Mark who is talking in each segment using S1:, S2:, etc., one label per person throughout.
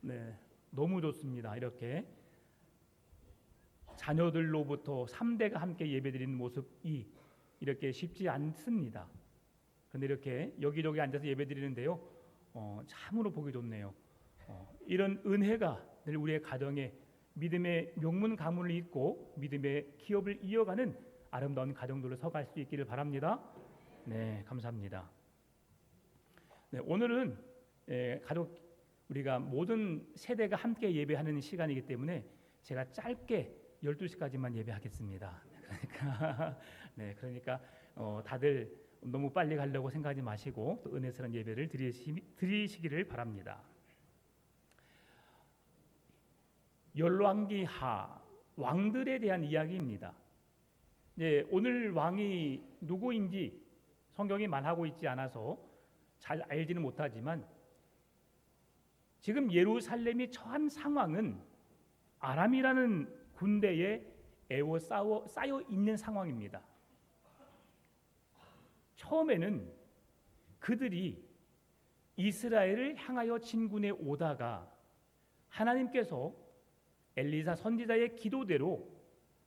S1: 네, 너무 좋습니다. 이렇게 자녀들로부터 3대가 함께 예배드리는 모습이 이렇게 쉽지 않습니다. 그런데 이렇게 여기저기 앉아서 예배드리는데요, 참으로 보기 좋네요. 이런 은혜가 늘 우리의 가정에 믿음의 명문 가문을 잇고 믿음의 기업을 이어가는 아름다운 가정들로 서갈 수 있기를 바랍니다. 네, 감사합니다. 네, 오늘은 가족 우리가 모든 세대가 함께 예배하는 시간이기 때문에 제가 짧게 12시까지만 예배하겠습니다. 그러니까 다들 너무 빨리 가려고 생각하지 마시고 또 은혜스러운 예배를 드리시기를 바랍니다. 열왕기하, 왕들에 대한 이야기입니다. 오늘 왕이 누구인지 성경이 말하고 있지 않아서 잘 알지는 못하지만 지금 예루살렘이 처한 상황은 아람이라는 군대에 쌓여 있는 상황입니다. 처음에는 그들이 이스라엘을 향하여 진군해 오다가 하나님께서 엘리사 선지자의 기도대로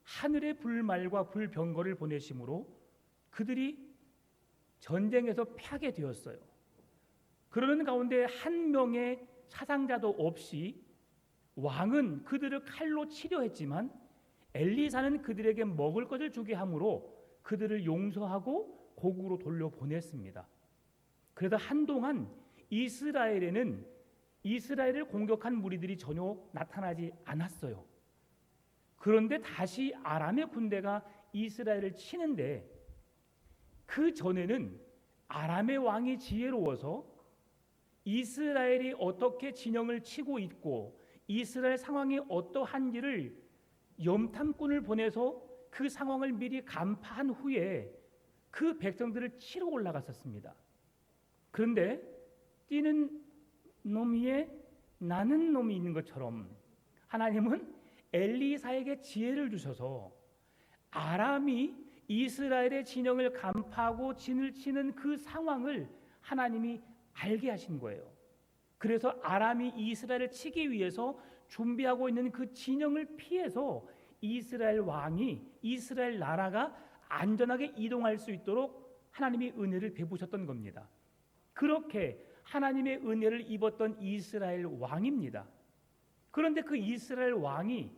S1: 하늘의 불말과 불병거를 보내심으로 그들이 전쟁에서 패하게 되었어요. 그러는 가운데 한 명의 사상자도 없이 왕은 그들을 칼로 치려 했지만 엘리사는 그들에게 먹을 것을 주게 함으로 그들을 용서하고 고국으로 돌려보냈습니다. 그래서 한동안 이스라엘에는 이스라엘을 공격한 무리들이 전혀 나타나지 않았어요. 그런데 다시 아람의 군대가 이스라엘을 치는데 그 전에는 아람의 왕이 지혜로워서 이스라엘이 어떻게 진영을 치고 있고 이스라엘 상황이 어떠한지를 염탐꾼을 보내서 그 상황을 미리 간파한 후에 그 백성들을 치러 올라갔었습니다. 그런데 뛰는 놈 위에 나는 놈이 있는 것처럼 하나님은 엘리사에게 지혜를 주셔서 아람이 이스라엘의 진영을 간파하고 진을 치는 그 상황을 하나님이 알게 하신 거예요. 그래서 아람이 이스라엘을 치기 위해서 준비하고 있는 그 진영을 피해서 이스라엘 왕이 이스라엘 나라가 안전하게 이동할 수 있도록 하나님이 은혜를 베푸셨던 겁니다. 그렇게 하나님의 은혜를 입었던 이스라엘 왕입니다. 그런데 그 이스라엘 왕이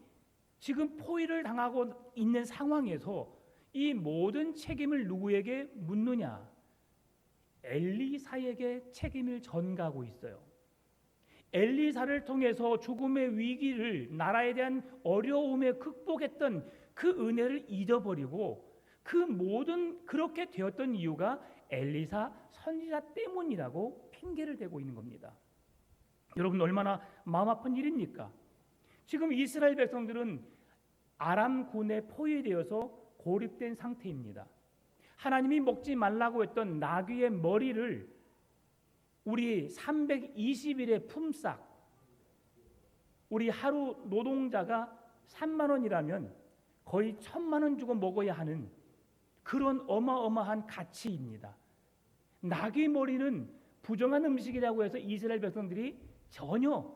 S1: 지금 포위를 당하고 있는 상황에서 이 모든 책임을 누구에게 묻느냐? 엘리사에게 책임을 전가하고 있어요. 엘리사를 통해서 죽음의 위기를 나라에 대한 어려움에 극복했던 그 은혜를 잊어버리고 그 모든 그렇게 되었던 이유가 엘리사 선지자 때문이라고 핑계를 대고 있는 겁니다. 여러분 얼마나 마음 아픈 일입니까? 지금 이스라엘 백성들은 아람군에 포위되어서 고립된 상태입니다. 하나님이 먹지 말라고 했던 나귀의 머리를 우리 320일의 품삯, 우리 하루 노동자가 3만 원이라면 거의 1,000만 원 주고 먹어야 하는 그런 어마어마한 가치입니다. 나귀 머리는 부정한 음식이라고 해서 이스라엘 백성들이 전혀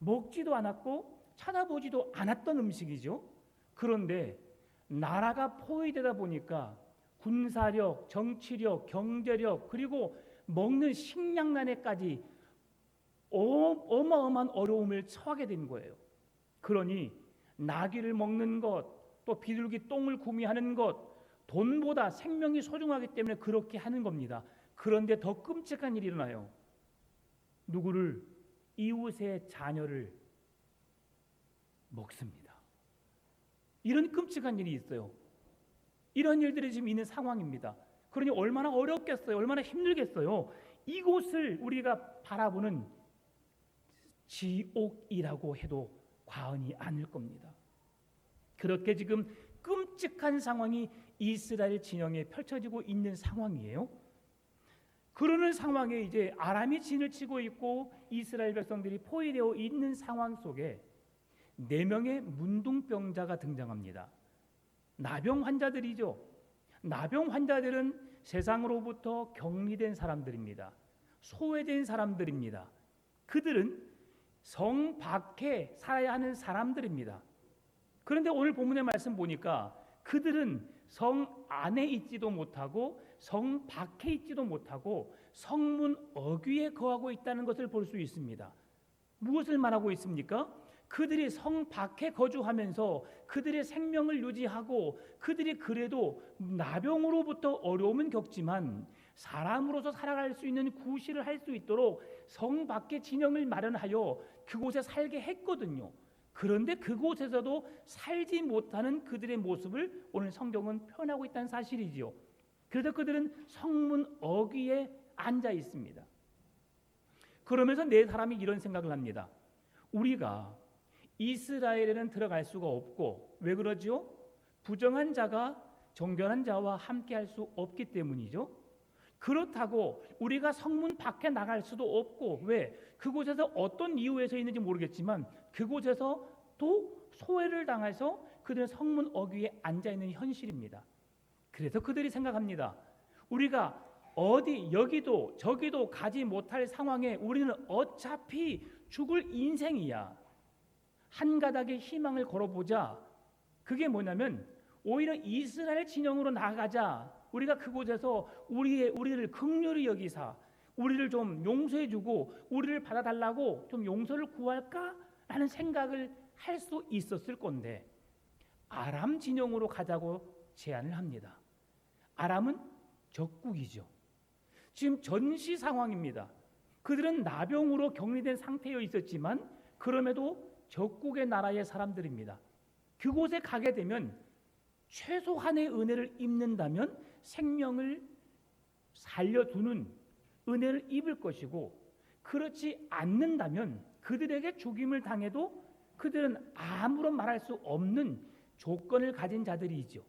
S1: 먹지도 않았고 찾아보지도 않았던 음식이죠. 그런데 나라가 포위되다 보니까 군사력, 정치력, 경제력 그리고 먹는 식량난에까지 어마어마한 어려움을 처하게 된 거예요. 그러니 나귀를 먹는 것, 또 비둘기 똥을 구미하는 것, 돈보다 생명이 소중하기 때문에 그렇게 하는 겁니다. 그런데 더 끔찍한 일이 일어나요. 누구를? 이웃의 자녀를 먹습니다. 이런 끔찍한 일이 있어요. 이런 일들이 지금 있는 상황입니다. 그러니 얼마나 어렵겠어요. 얼마나 힘들겠어요. 이곳을 우리가 바라보는 지옥이라고 해도 과언이 아닐 겁니다. 그렇게 지금 끔찍한 상황이 이스라엘 진영에 펼쳐지고 있는 상황이에요. 그러는 상황에 이제 아람이 진을 치고 있고 이스라엘 백성들이 포위되어 있는 상황 속에 4명의 문둥병자가 등장합니다. 나병 환자들이죠. 나병 환자들은 세상으로부터 격리된 사람들입니다. 소외된 사람들입니다. 그들은 성 밖에 살아야 하는 사람들입니다. 그런데 오늘 본문의 말씀 보니까 그들은 성 안에 있지도 못하고 성 밖에 있지도 못하고 성문 어귀에 거하고 있다는 것을 볼 수 있습니다. 무엇을 말하고 있습니까? 그들이 성 밖에 거주하면서 그들의 생명을 유지하고 그들이 그래도 나병으로부터 어려움은 겪지만 사람으로서 살아갈 수 있는 구실을 할 수 있도록 성 밖에 진영을 마련하여 그곳에 살게 했거든요. 그런데 그곳에서도 살지 못하는 그들의 모습을 오늘 성경은 표현하고 있다는 사실이지요. 그래서 그들은 성문 어귀에 앉아 있습니다. 그러면서 네 사람이 이런 생각을 합니다. 우리가 이스라엘에는 들어갈 수가 없고, 왜 그러죠? 부정한 자가 정결한 자와 함께 할 수 없기 때문이죠. 그렇다고 우리가 성문 밖에 나갈 수도 없고, 왜? 그곳에서 어떤 이유에서 있는지 모르겠지만 그곳에서 또 소외를 당해서 그들은 성문 어귀에 앉아있는 현실입니다. 그래서 그들이 생각합니다. 우리가 어디 여기도 저기도 가지 못할 상황에 우리는 어차피 죽을 인생이야. 한 가닥의 희망을 걸어보자. 그게 뭐냐면 오히려 이스라엘 진영으로 나가자. 우리가 그곳에서 우리를 긍휼히 여기사 우리를 좀 용서해주고 우리를 받아달라고 좀 용서를 구할까라는 생각을 할 수 있었을 건데 아람 진영으로 가자고 제안을 합니다. 아람은 적국이죠. 지금 전시 상황입니다. 그들은 나병으로 격리된 상태에 있었지만 그럼에도 적국의 나라의 사람들입니다. 그곳에 가게 되면 최소한의 은혜를 입는다면 생명을 살려두는 은혜를 입을 것이고, 그렇지 않는다면 그들에게 죽임을 당해도 그들은 아무런 말할 수 없는 조건을 가진 자들이죠.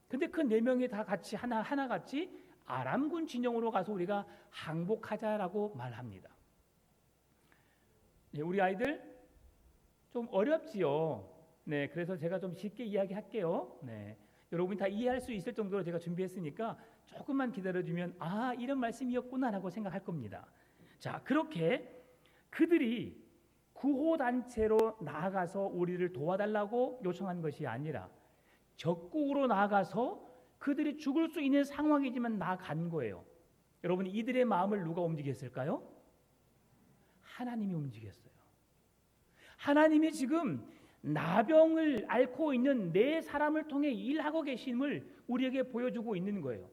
S1: 근데 그 네 명이 다 같이 하나같이 아람군 진영으로 가서 우리가 항복하자라고 말합니다. 네, 우리 아이들 좀 어렵지요. 네, 그래서 제가 좀 쉽게 이야기할게요. 네, 여러분이 다 이해할 수 있을 정도로 제가 준비했으니까 조금만 기다려주면 아, 이런 말씀이었구나라고 생각할 겁니다. 자, 그렇게 그들이 구호단체로 나아가서 우리를 도와달라고 요청한 것이 아니라 적국으로 나아가서 그들이 죽을 수 있는 상황이지만 나아간 거예요. 여러분, 이들의 마음을 누가 움직였을까요? 하나님이 움직였어요. 하나님이 지금 나병을 앓고 있는 네 사람을 통해 일하고 계심을 우리에게 보여주고 있는 거예요.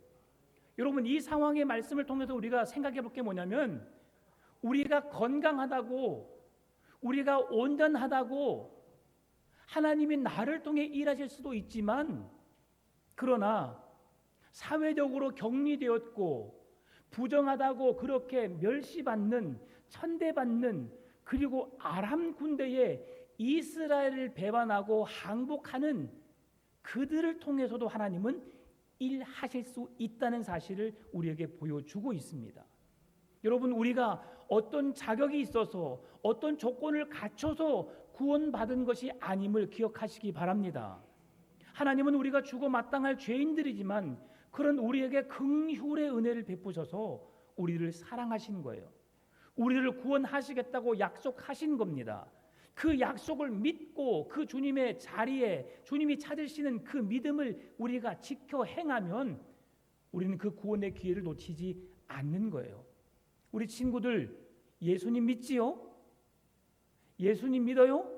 S1: 여러분, 이 상황의 말씀을 통해서 우리가 생각해 볼 게 뭐냐면 우리가 건강하다고 우리가 온전하다고 하나님이 나를 통해 일하실 수도 있지만, 그러나 사회적으로 격리되었고 부정하다고 그렇게 멸시받는, 천대받는, 그리고 아람 군대에 이스라엘을 배반하고 항복하는 그들을 통해서도 하나님은 일하실 수 있다는 사실을 우리에게 보여주고 있습니다. 여러분, 우리가 어떤 자격이 있어서 어떤 조건을 갖춰서 구원받은 것이 아님을 기억하시기 바랍니다. 하나님은 우리가 죽어 마땅할 죄인들이지만 그런 우리에게 긍휼의 은혜를 베푸셔서 우리를 사랑하신 거예요. 우리를 구원하시겠다고 약속하신 겁니다. 그 약속을 믿고 그 주님의 자리에 주님이 찾으시는 그 믿음을 우리가 지켜 행하면 우리는 그 구원의 기회를 놓치지 않는 거예요. 우리 친구들 예수님 믿지요? 예수님 믿어요?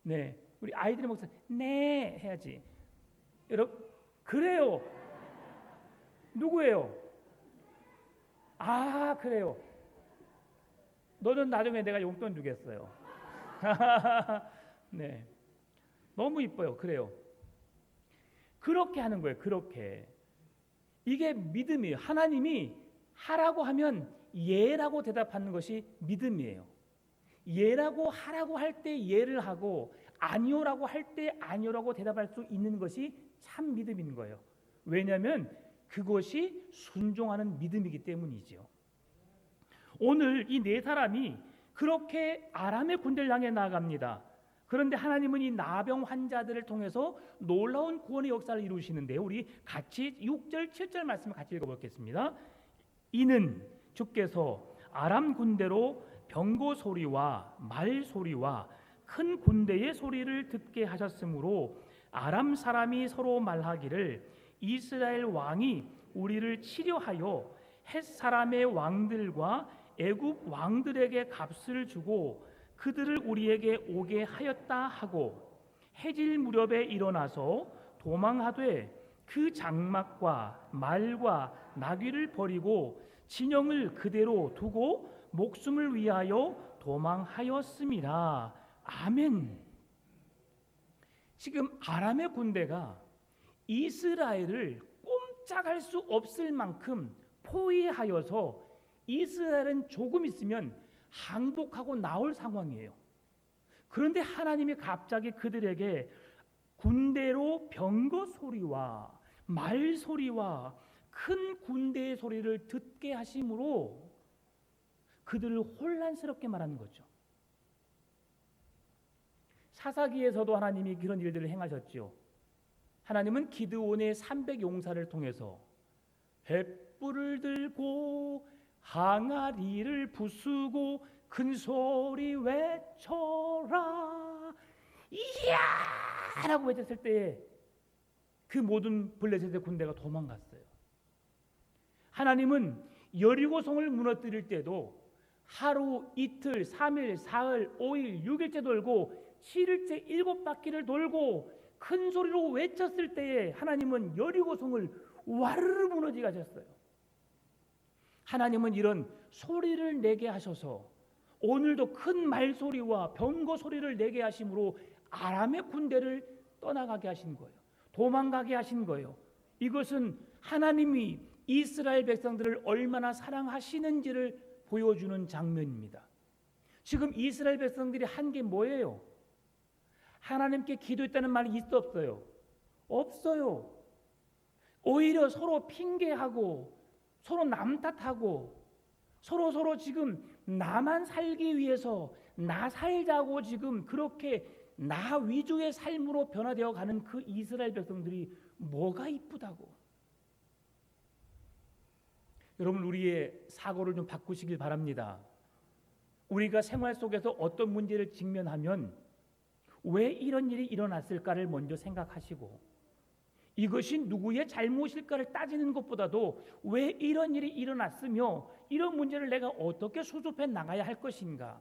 S1: 네, 우리 아이들의 목소리 네 해야지. 여러분, 그래요. 누구예요? 아, 그래요. 너는 나중에 내가 용돈 주겠어요. 네, 너무 이뻐요. 그래요. 그렇게 하는 거예요. 그렇게. 이게 믿음이에요. 하나님이 하라고 하면 예라고 대답하는 것이 믿음이에요. 예라고 하라고 할 때 예를 하고 아니오라고 할 때 아니오라고 대답할 수 있는 것이 참 믿음인 거예요. 왜냐하면 그것이 순종하는 믿음이기 때문이죠. 오늘 이 네 사람이 그렇게 아람의 군대를 향해 나아갑니다. 그런데 하나님은 이 나병 환자들을 통해서 놀라운 구원의 역사를 이루시는데요. 우리 같이 6절 7절 말씀을 같이 읽어보겠습니다. 이는 주께서 아람 군대로 병거 소리와 말 소리와 큰 군대의 소리를 듣게 하셨으므로 아람 사람이 서로 말하기를 이스라엘 왕이 우리를 치려하여 헷 사람의 왕들과 애굽 왕들에게 값을 주고 그들을 우리에게 오게 하였다 하고 해질 무렵에 일어나서 도망하되 그 장막과 말과 나귀를 버리고 진영을 그대로 두고 목숨을 위하여 도망하였음이라. 아멘. 지금 아람의 군대가 이스라엘을 꼼짝할 수 없을 만큼 포위하여서 이스라엘은 조금 있으면 항복하고 나올 상황이에요. 그런데 하나님이 갑자기 그들에게 군대로 병거 소리와 말 소리와 큰 군대의 소리를 듣게 하심으로 그들을 혼란스럽게 말하는 거죠. 사사기에서도 하나님이 그런 일들을 행하셨죠. 하나님은 기드온의 300 용사를 통해서 횃불을 들고 항아리를 부수고 큰 소리 외쳐라 이야 라고 외쳤을 때에 그 모든 블레셋의 군대가 도망갔어요. 하나님은 여리고성을 무너뜨릴 때도 하루, 이틀, 3일, 4일, 5일, 6일째 돌고 7일째 7바퀴를 돌고 큰 소리로 외쳤을 때에 하나님은 여리고성을 와르르 무너지게 하셨어요. 하나님은 이런 소리를 내게 하셔서 오늘도 큰 말소리와 병거 소리를 내게 하심으로 아람의 군대를 떠나가게 하신 거예요. 도망가게 하신 거예요. 이것은 하나님이 이스라엘 백성들을 얼마나 사랑하시는지를 보여주는 장면입니다. 지금 이스라엘 백성들이 한 게 뭐예요? 하나님께 기도했다는 말이 있어 없어요? 없어요. 오히려 서로 핑계하고 서로 남 탓하고 서로 지금 나만 살기 위해서 나 살자고 지금 그렇게 나 위주의 삶으로 변화되어 가는 그 이스라엘 백성들이 뭐가 이쁘다고. 여러분, 우리의 사고를 좀 바꾸시길 바랍니다. 우리가 생활 속에서 어떤 문제를 직면하면 왜 이런 일이 일어났을까를 먼저 생각하시고 이것이 누구의 잘못일까를 따지는 것보다도 왜 이런 일이 일어났으며 이런 문제를 내가 어떻게 수습해 나가야 할 것인가,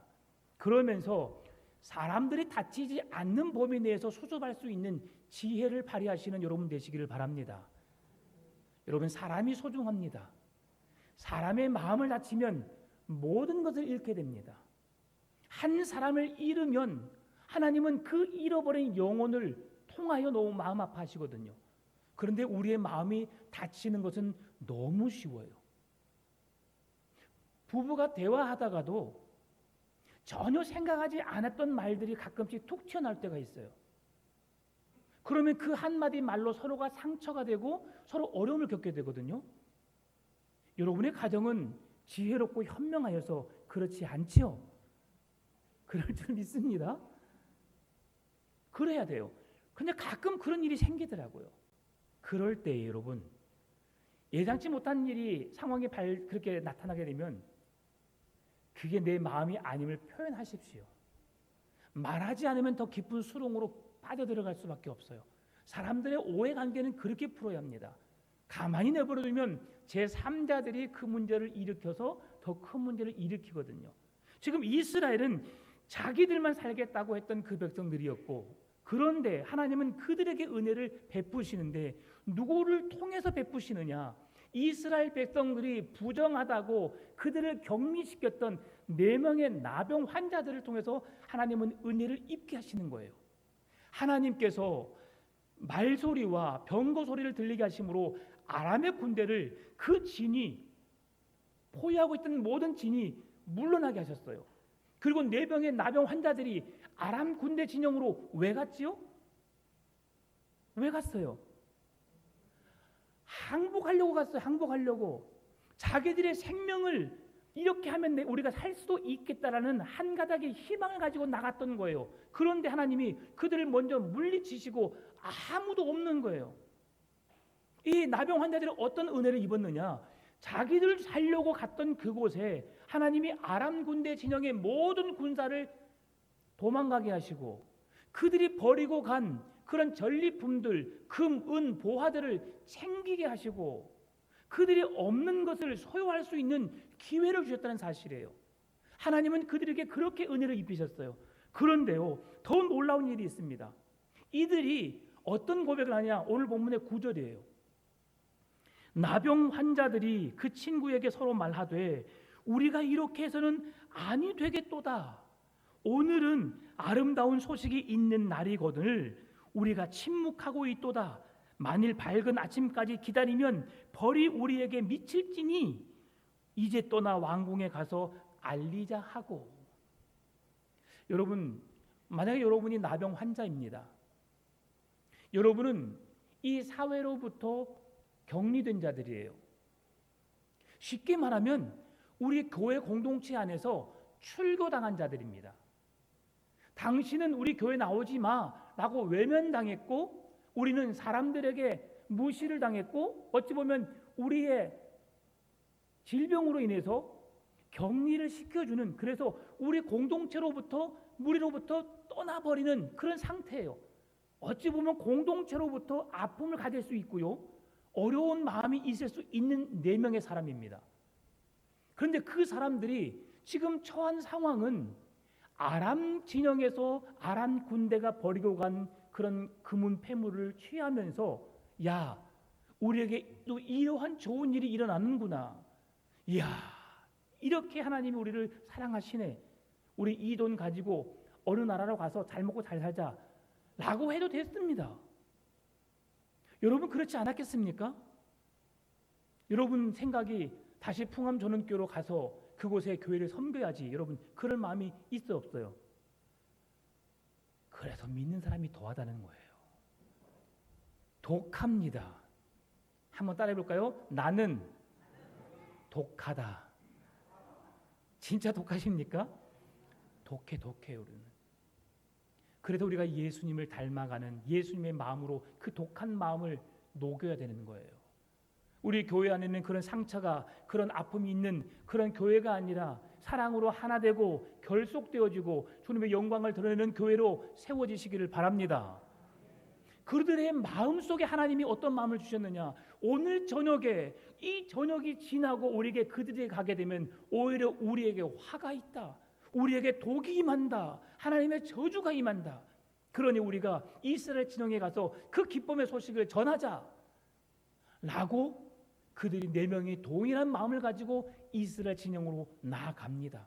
S1: 그러면서 사람들이 다치지 않는 범위 내에서 수습할 수 있는 지혜를 발휘하시는 여러분 되시기를 바랍니다. 여러분, 사람이 소중합니다. 사람의 마음을 다치면 모든 것을 잃게 됩니다. 한 사람을 잃으면 하나님은 그 잃어버린 영혼을 통하여 너무 마음 아파하시거든요. 그런데 우리의 마음이 다치는 것은 너무 쉬워요. 부부가 대화하다가도 전혀 생각하지 않았던 말들이 가끔씩 툭 튀어나올 때가 있어요. 그러면 그 한마디 말로 서로가 상처가 되고 서로 어려움을 겪게 되거든요. 여러분의 가정은 지혜롭고 현명하여서 그렇지 않지요? 그럴 줄 믿습니다. 그래야 돼요. 근데 가끔 그런 일이 생기더라고요. 그럴 때 여러분, 예상치 못한 일이 상황이 그렇게 나타나게 되면 그게 내 마음이 아님을 표현하십시오. 말하지 않으면 더 깊은 수렁으로 빠져들어갈 수밖에 없어요. 사람들의 오해관계는 그렇게 풀어야 합니다. 가만히 내버려두면 제3자들이 그 문제를 일으켜서 더 큰 문제를 일으키거든요. 지금 이스라엘은 자기들만 살겠다고 했던 그 백성들이었고, 그런데 하나님은 그들에게 은혜를 베푸시는데 누구를 통해서 베푸시느냐? 이스라엘 백성들이 부정하다고 그들을 격리시켰던 4명의 나병 환자들을 통해서 하나님은 은혜를 입게 하시는 거예요. 하나님께서 말소리와 병거 소리를 들리게 하심으로 아람의 군대를 그 진이 포위하고 있던 모든 진이 물러나게 하셨어요. 그리고 4명의 나병 환자들이 아람 군대 진영으로 왜 갔지요? 왜 갔어요? 항복하려고 갔어요. 항복하려고. 자기들의 생명을 이렇게 하면 우리가 살 수도 있겠다라는 한 가닥의 희망을 가지고 나갔던 거예요. 그런데 하나님이 그들을 먼저 물리치시고 아무도 없는 거예요. 이 나병 환자들이 어떤 은혜를 입었느냐? 자기들 살려고 갔던 그곳에 하나님이 아람 군대 진영의 모든 군사를 도망가게 하시고 그들이 버리고 간 그런 전리품들, 금, 은, 보화들을 챙기게 하시고 그들이 없는 것을 소유할 수 있는 기회를 주셨다는 사실이에요. 하나님은 그들에게 그렇게 은혜를 입히셨어요. 그런데요, 더 놀라운 일이 있습니다. 이들이 어떤 고백을 하냐? 오늘 본문의 9절이에요. 나병 환자들이 그 친구에게 서로 말하되 우리가 이렇게 해서는 아니 되겠도다. 오늘은 아름다운 소식이 있는 날이거늘 우리가 침묵하고 있도다. 만일 밝은 아침까지 기다리면 벌이 우리에게 미칠지니 이제 떠나 왕궁에 가서 알리자 하고. 여러분, 만약에 여러분이 나병 환자입니다. 여러분은 이 사회로부터 격리된 자들이에요. 쉽게 말하면 우리 교회 공동체 안에서 출교당한 자들입니다. 당신은 우리 교회 나오지 마라고 외면당했고 우리는 사람들에게 무시를 당했고 어찌 보면 우리의 질병으로 인해서 격리를 시켜주는, 그래서 우리 공동체로부터 무리로부터 떠나버리는 그런 상태예요. 어찌 보면 공동체로부터 아픔을 가질 수 있고요, 어려운 마음이 있을 수 있는 4명의 사람입니다. 그런데 그 사람들이 지금 처한 상황은 아람 진영에서 아람 군대가 버리고 간 그런 금은 폐물을 취하면서 야, 우리에게 또 이러한 좋은 일이 일어나는구나. 이야, 이렇게 하나님이 우리를 사랑하시네. 우리 이 돈 가지고 어느 나라로 가서 잘 먹고 잘 살자 라고 해도 됐습니다. 여러분 그렇지 않았겠습니까? 여러분 생각이 다시 풍암전원교로 가서 그곳에 교회를 섬겨야지, 여러분 그럴 마음이 있어 없어요? 그래서 믿는 사람이 더하다는 거예요. 독합니다. 한번 따라해 볼까요? 나는 독하다. 진짜 독하십니까? 독해요 우리는. 그래서 우리가 예수님을 닮아가는 예수님의 마음으로 그 독한 마음을 녹여야 되는 거예요. 우리 교회 안에는 그런 상처가, 그런 아픔이 있는 그런 교회가 아니라 사랑으로 하나 되고 결속되어지고 주님의 영광을 드러내는 교회로 세워지시기를 바랍니다. 그들의 마음속에 하나님이 어떤 마음을 주셨느냐? 오늘 저녁에, 이 저녁이 지나고 우리에게 그들에게 가게 되면 오히려 우리에게 화가 있다, 우리에게 독이 임한다, 하나님의 저주가 임한다. 그러니 우리가 이스라엘 진영에 가서 그 기쁨의 소식을 전하자 라고 그들이 4명이 동일한 마음을 가지고 이스라엘 진영으로 나아갑니다.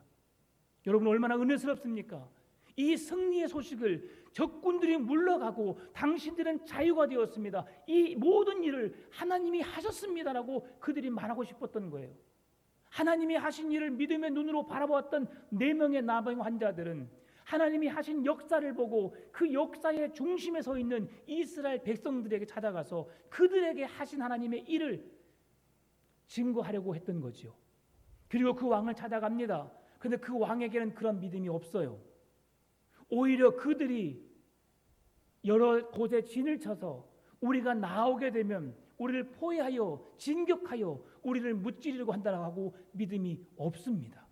S1: 여러분 얼마나 은혜스럽습니까? 이 승리의 소식을 적군들이 물러가고 당신들은 자유가 되었습니다, 이 모든 일을 하나님이 하셨습니다라고 그들이 말하고 싶었던 거예요. 하나님이 하신 일을 믿음의 눈으로 바라보았던 4명의 나병 환자들은 하나님이 하신 역사를 보고 그 역사의 중심에 서 있는 이스라엘 백성들에게 찾아가서 그들에게 하신 하나님의 일을 증거하려고 했던 거지요. 그리고 그 왕을 찾아갑니다. 그런데 그 왕에게는 그런 믿음이 없어요. 오히려 그들이 여러 곳에 진을 쳐서 우리가 나오게 되면 우리를 포위하여 진격하여 우리를 무찌르려고 한다고 하고 믿음이 없습니다.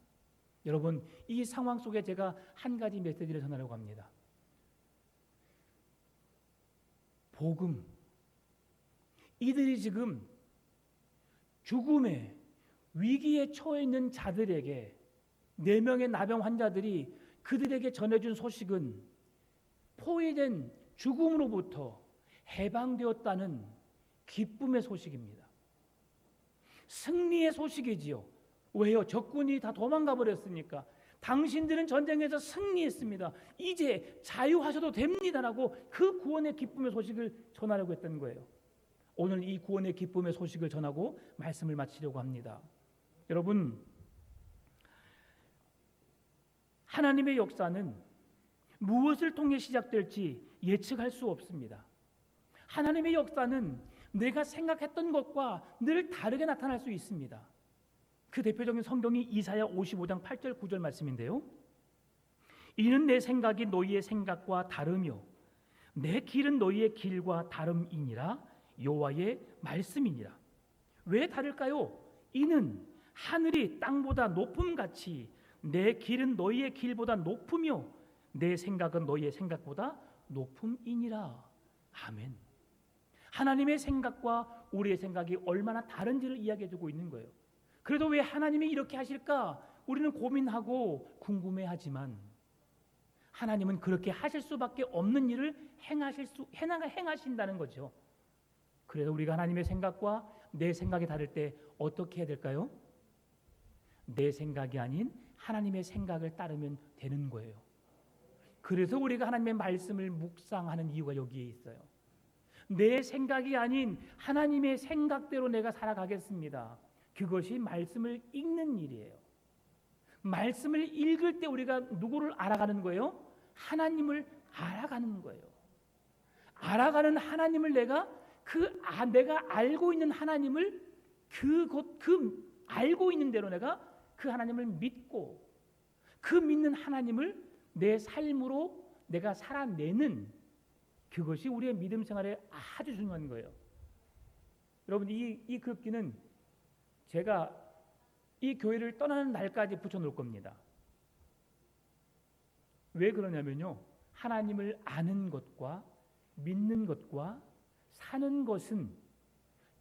S1: 여러분 이 상황 속에 제가 한 가지 메시지를 전하려고 합니다. 복음. 이들이 지금 죽음의 위기에 처해 있는 자들에게 4명의 나병 환자들이 그들에게 전해준 소식은 포위된 죽음으로부터 해방되었다는 기쁨의 소식입니다. 승리의 소식이지요. 왜요? 적군이 다 도망가 버렸으니까. 당신들은 전쟁에서 승리했습니다, 이제 자유하셔도 됩니다라고 그 구원의 기쁨의 소식을 전하려고 했던 거예요. 오늘 이 구원의 기쁨의 소식을 전하고 말씀을 마치려고 합니다. 여러분, 하나님의 역사는 무엇을 통해 시작될지 예측할 수 없습니다. 하나님의 역사는 내가 생각했던 것과 늘 다르게 나타날 수 있습니다. 그 대표적인 성경이 이사야 55장 8절 9절 말씀인데요. 이는 내 생각이 너희의 생각과 다르며 내 길은 너희의 길과 다름이니라. 여호와의 말씀이니라. 왜 다를까요? 이는 하늘이 땅보다 높음같이 내 길은 너희의 길보다 높으며 내 생각은 너희의 생각보다 높음이니라. 아멘. 하나님의 생각과 우리의 생각이 얼마나 다른지를 이야기해주고 있는 거예요. 그래도 왜 하나님이 이렇게 하실까? 우리는 고민하고 궁금해하지만 하나님은 그렇게 하실 수밖에 없는 일을 행하신다는 거죠. 그래서 우리가 하나님의 생각과 내 생각이 다를 때 어떻게 해야 될까요? 내 생각이 아닌 하나님의 생각을 따르면 되는 거예요. 그래서 우리가 하나님의 말씀을 묵상하는 이유가 여기에 있어요. 내 생각이 아닌 하나님의 생각대로 내가 살아가겠습니다. 그것이 말씀을 읽는 일이에요. 말씀을 읽을 때 우리가 누구를 알아가는 거예요? 하나님을 알아가는 거예요. 알아가는 하나님을 내가 알고 있는 하나님을 알고 있는 대로 내가 그 하나님을 믿고 그 믿는 하나님을 내 삶으로 내가 살아내는 그것이 우리의 믿음 생활에 아주 중요한 거예요. 여러분 이 글귀는 제가 이 교회를 떠나는 날까지 붙여놓을 겁니다. 왜 그러냐면요, 하나님을 아는 것과 믿는 것과 사는 것은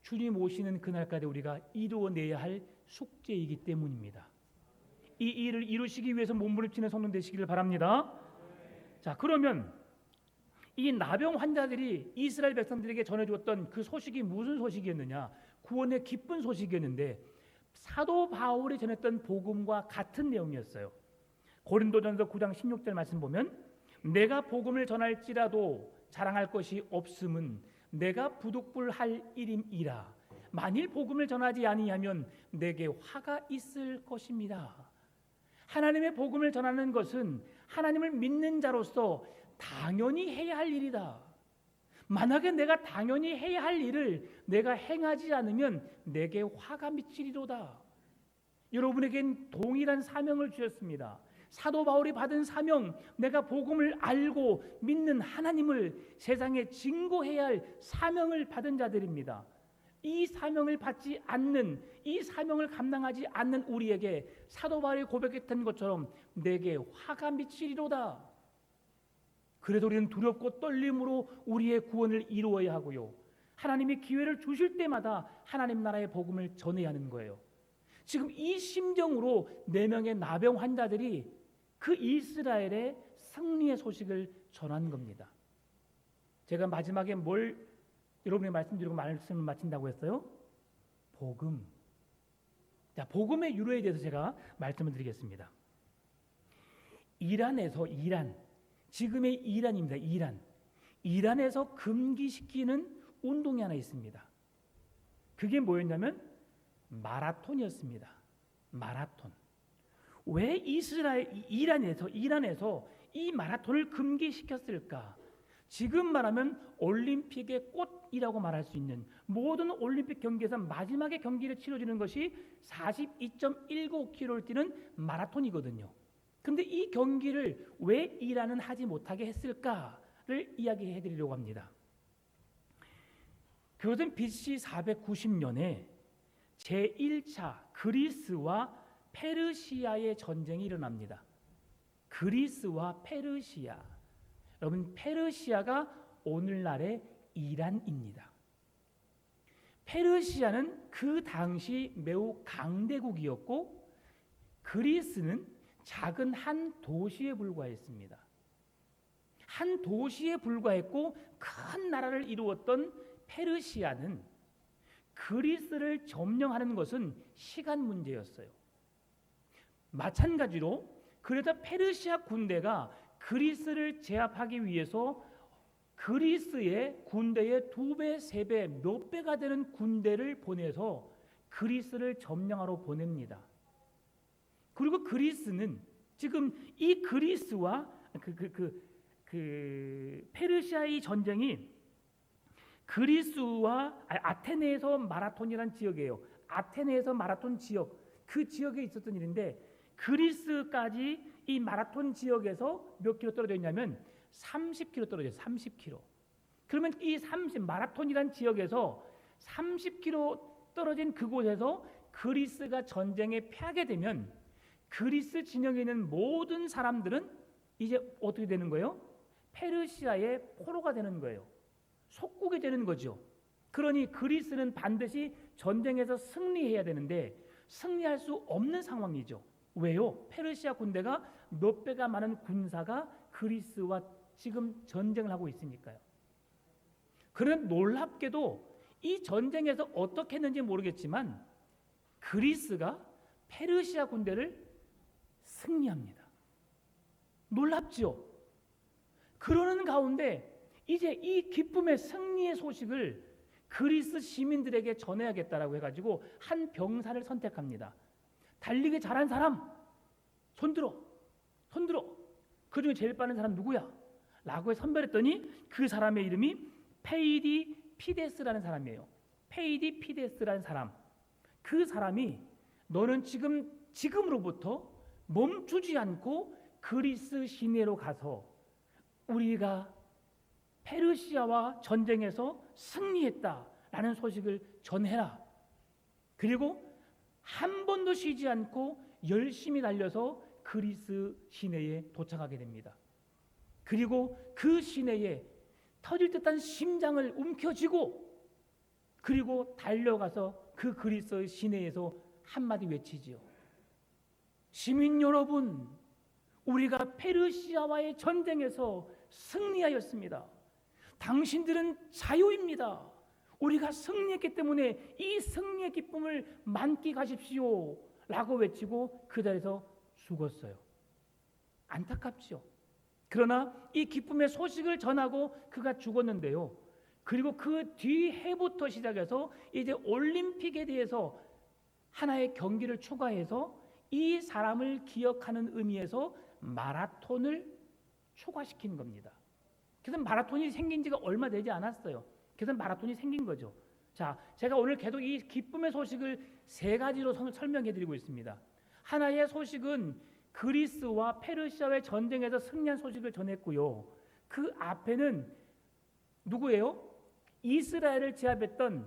S1: 주님 오시는 그날까지 우리가 이루어내야 할 숙제이기 때문입니다. 이 일을 이루시기 위해서 몸부림치는 성도 되시기를 바랍니다. 자, 그러면 이 나병 환자들이 이스라엘 백성들에게 전해주었던 그 소식이 무슨 소식이었느냐? 구원의 기쁜 소식이었는데 사도 바울이 전했던 복음과 같은 내용이었어요. 고린도전서 9장 16절 말씀 보면 내가 복음을 전할지라도 자랑할 것이 없음은 내가 부득불할 일임이라. 만일 복음을 전하지 아니하면 내게 화가 있을 것입니다. 하나님의 복음을 전하는 것은 하나님을 믿는 자로서 당연히 해야 할 일이다. 만약에 내가 당연히 해야 할 일을 내가 행하지 않으면 내게 화가 미치리로다. 여러분에겐 동일한 사명을 주셨습니다. 사도 바울이 받은 사명, 내가 복음을 알고 믿는 하나님을 세상에 증거해야 할 사명을 받은 자들입니다. 이 사명을 받지 않는, 이 사명을 감당하지 않는 우리에게 사도 바울이 고백했던 것처럼 내게 화가 미치리로다. 그래도 우리는 두렵고 떨림으로 우리의 구원을 이루어야 하고요, 하나님이 기회를 주실 때마다 하나님 나라의 복음을 전해야 하는 거예요. 지금 이 심정으로 4명의 나병 환자들이 그 이스라엘의 승리의 소식을 전한 겁니다. 제가 마지막에 뭘 여러분이 말씀드리고 말씀을 마친다고 했어요? 복음. 자, 복음의 유래에 대해서 제가 말씀을 드리겠습니다. 이란에서 지금의 이란입니다. 이란에서 금기시키는 운동이 하나 있습니다. 그게 뭐였냐면 마라톤이었습니다. 마라톤. 왜 이란에서 이 마라톤을 금기시켰을까? 지금 말하면 올림픽의 꽃이라고 말할 수 있는, 모든 올림픽 경기에서 마지막에 경기를 치러지는 것이 42.19km를 뛰는 마라톤이거든요. 그런데 이 경기를 왜 이란은 하지 못하게 했을까를 이야기해 드리려고 합니다. 그것은 BC 490년에 제1차 그리스와 페르시아의 전쟁이 일어납니다. 그리스와 페르시아. 여러분, 페르시아가 오늘날의 이란입니다. 페르시아는 그 당시 매우 강대국이었고 그리스는 작은 한 도시에 불과했습니다. 한 도시에 불과했고 큰 나라를 이루었던 페르시아는 그리스를 점령하는 것은 시간 문제였어요. 마찬가지로 그래서 페르시아 군대가 그리스를 제압하기 위해서 그리스의 군대의 2배, 3배, 몇 배가 되는 군대를 보내서 그리스를 점령하러 보냅니다. 그리고 그리스는 지금 이 그리스와 페르시아의 전쟁이 그리스와 아테네에서 마라톤이라는 지역이에요. 아테네에서 마라톤 지역, 그 지역에 있었던 일인데 그리스까지 이 마라톤 지역에서 몇 킬로 떨어져 있냐면 30km 떨어져요. 30km. 그러면 이 마라톤이라는 지역에서 30km 떨어진 그곳에서 그리스가 전쟁에 패하게 되면 그리스 진영에 있는 모든 사람들은 이제 어떻게 되는 거예요? 페르시아의 포로가 되는 거예요. 속국이 되는 거죠. 그러니 그리스는 반드시 전쟁에서 승리해야 되는데 승리할 수 없는 상황이죠. 왜요? 페르시아 군대가 몇 배가 많은 군사가 그리스와 지금 전쟁을 하고 있으니까요. 그런 놀랍게도 이 전쟁에서 어떻게 했는지 모르겠지만 그리스가 페르시아 군대를 승리합니다. 놀랍죠? 그러는 가운데 이제 이 기쁨의 승리의 소식을 그리스 시민들에게 전해야겠다라고 해가지고 한 병사를 선택합니다. 달리기 잘한 사람 손들어. 그 중에 제일 빠른 사람 누구야? 라고 선별했더니 그 사람의 이름이 페이디 피데스라는 사람이에요. 페이디 피데스라는 사람. 그 사람이 너는 지금으로부터 멈추지 않고 그리스 시내로 가서 우리가 페르시아와 전쟁에서 승리했다라는 소식을 전해라. 그리고 한 번도 쉬지 않고 열심히 달려서 그리스 시내에 도착하게 됩니다. 그리고 그 시내에 터질 듯한 심장을 움켜쥐고 그리고 달려가서 그 그리스 시내에서 한마디 외치지요. 시민 여러분, 우리가 페르시아와의 전쟁에서 승리하였습니다. 당신들은 자유입니다. 우리가 승리했기 때문에 이 승리의 기쁨을 만끽하십시오 라고 외치고 그 자리에서 죽었어요. 안타깝죠. 그러나 이 기쁨의 소식을 전하고 그가 죽었는데요. 그리고 그 뒤해부터 시작해서 이제 올림픽에 대해서 하나의 경기를 추가해서 이 사람을 기억하는 의미에서 마라톤을 추가시킨 겁니다. 그래서 마라톤이 생긴 지가 얼마 되지 않았어요. 그래서 마라톤이 생긴 거죠. 자, 제가 오늘 계속 이 기쁨의 소식을 세 가지로 설명해 드리고 있습니다. 하나의 소식은 그리스와 페르시아의 전쟁에서 승리한 소식을 전했고요. 그 앞에는 누구예요? 이스라엘을 제압했던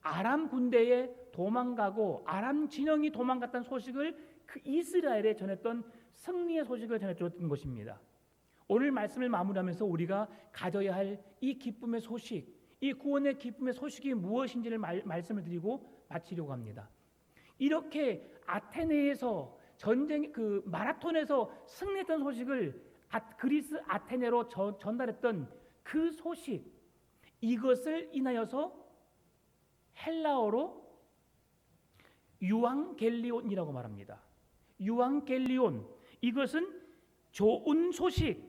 S1: 아람 군대에 도망가고 아람 진영이 도망갔다는 소식을 그 이스라엘에 전했던 승리의 소식을 전해줬던 것입니다. 오늘 말씀을 마무리하면서 우리가 가져야 할 이 기쁨의 소식, 이 구원의 기쁨의 소식이 무엇인지를 말씀을 드리고 마치려고 합니다. 이렇게 아테네에서 전쟁 그 마라톤에서 승리했던 소식을 그리스 아테네로 전달했던 그 소식, 이것을 인하여서 헬라어로 유앙겔리온이라고 말합니다. 유앙겔리온, 이것은 좋은 소식,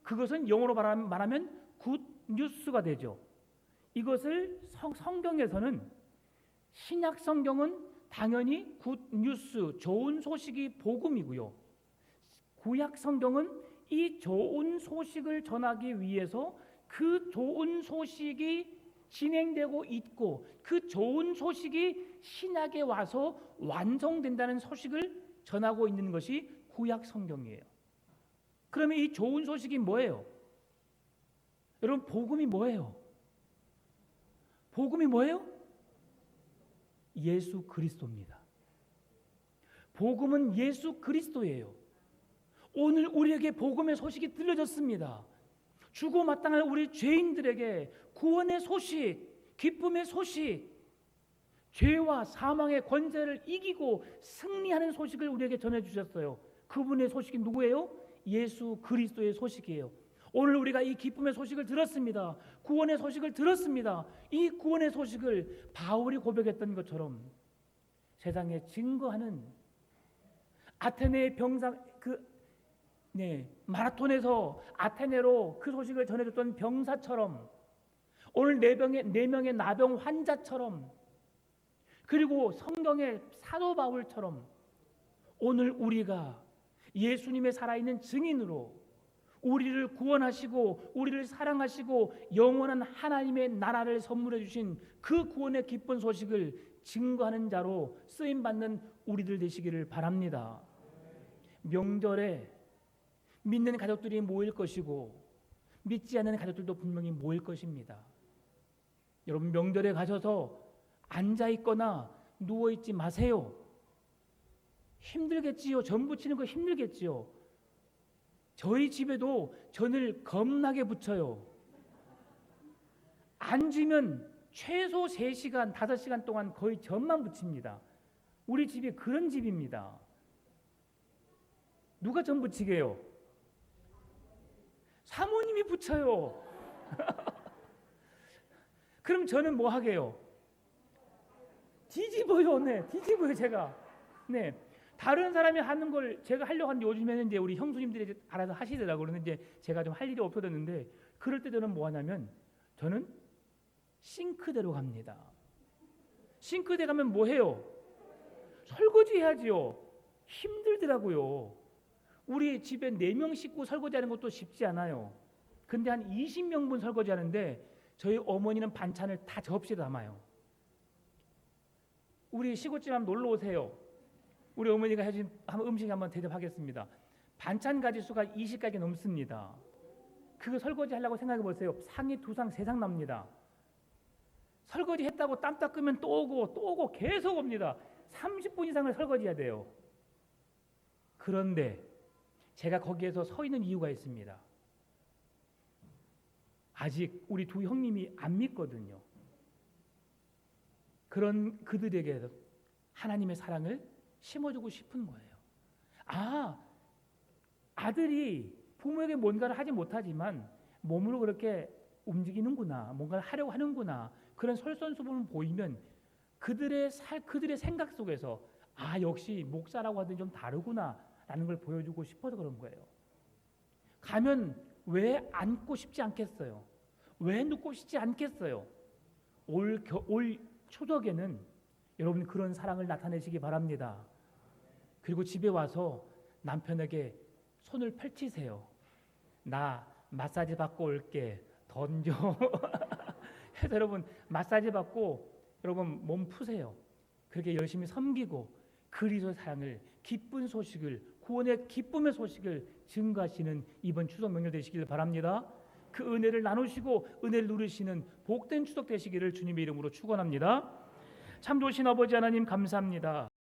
S1: 그것은 영어로 말하면 굿 뉴스가 되죠. 이것을 성경에서는 신약 성경은 당연히 굿 뉴스, 좋은 소식이 복음이고요. 구약 성경은 이 좋은 소식을 전하기 위해서 그 좋은 소식이 진행되고 있고 그 좋은 소식이 신약에 와서 완성된다는 소식을 전하고 있는 것이 구약 성경이에요. 그러면 이 좋은 소식이 뭐예요? 여러분, 복음이 뭐예요? 복음이 뭐예요? 예수 그리스도입니다. 복음은 예수 그리스도예요. 오늘 우리에게 복음의 소식이 들려졌습니다. 죽어 마땅할 우리 죄인들에게 구원의 소식, 기쁨의 소식, 죄와 사망의 권세를 이기고 승리하는 소식을 우리에게 전해주셨어요. 그분의 소식이 누구예요? 예수 그리스도의 소식이에요. 오늘 우리가 이 기쁨의 소식을 들었습니다. 구원의 소식을 들었습니다. 이 구원의 소식을 바울이 고백했던 것처럼 세상에 증거하는 아테네의 마라톤에서 아테네로 그 소식을 전해줬던 병사처럼, 오늘 네 명의 나병 환자처럼, 그리고 성경의 사도 바울처럼 오늘 우리가 예수님의 살아있는 증인으로 우리를 구원하시고 우리를 사랑하시고 영원한 하나님의 나라를 선물해 주신 그 구원의 기쁜 소식을 증거하는 자로 쓰임받는 우리들 되시기를 바랍니다. 명절에 믿는 가족들이 모일 것이고 믿지 않는 가족들도 분명히 모일 것입니다. 여러분, 명절에 가셔서 앉아 있거나 누워 있지 마세요. 힘들겠지요. 전 부치는 거 힘들겠지요. 저희 집에도 전을 겁나게 붙여요. 앉으면 최소 3시간, 5시간 동안 거의 전만 붙입니다. 우리 집이 그런 집입니다. 누가 전 붙이게 해요? 사모님이 붙여요. 그럼 저는 뭐 하게요? 뒤집어요. 네, 뒤집어요 제가. 네, 다른 사람이 하는 걸 제가 하려고 하는데 요즘에는 이제 우리 형수님들이 알아서 하시더라고요. 그런데 이제 제가 좀 할 일이 없어졌는데 그럴 때 저는 뭐 하냐면 저는 싱크대로 갑니다. 싱크대 가면 뭐 해요? 설거지 해야지요. 힘들더라고요. 우리 집에 4명 식구 설거지하는 것도 쉽지 않아요. 근데 한 20명분 설거지 하는데 저희 어머니는 반찬을 다 접시에 담아요. 우리 시골집 한번 놀러 오세요. 우리 어머니가 해준 음식 한번 대접하겠습니다. 반찬 가지수가 20가지 넘습니다. 그거 설거지 하려고 생각해 보세요. 상이 2상, 3상 납니다. 설거지 했다고 땀 닦으면 또 오고 또 오고 계속 옵니다. 30분 이상을 설거지해야 돼요. 그런데 제가 거기에서 서 있는 이유가 있습니다. 아직 우리 두 형님이 안 믿거든요. 그런 그들에게 하나님의 사랑을 심어주고 싶은 거예요. 아, 아들이 부모에게 뭔가를 하지 못하지만 몸으로 그렇게 움직이는구나, 뭔가를 하려고 하는구나, 그런 솔선수범을 보이면 그들의 생각 속에서 아, 역시 목사라고 하더니 좀 다르구나 라는 걸 보여주고 싶어서 그런 거예요. 가면 왜 앉고 싶지 않겠어요? 왜 눕고 싶지 않겠어요? 올 추석에는 여러분 그런 사랑을 나타내시기 바랍니다. 그리고 집에 와서 남편에게 손을 펼치세요. 나 마사지 받고 올게. 던져. 해서 여러분 마사지 받고 여러분 몸 푸세요. 그렇게 열심히 섬기고 그리스도의 사랑을, 기쁜 소식을, 구원의 기쁨의 소식을 증거하시는 이번 추석 명절 되시길 바랍니다. 그 은혜를 나누시고 은혜를 누리시는 복된 추석 되시기를 주님의 이름으로 축원합니다. 참 좋으신 아버지 하나님 감사합니다.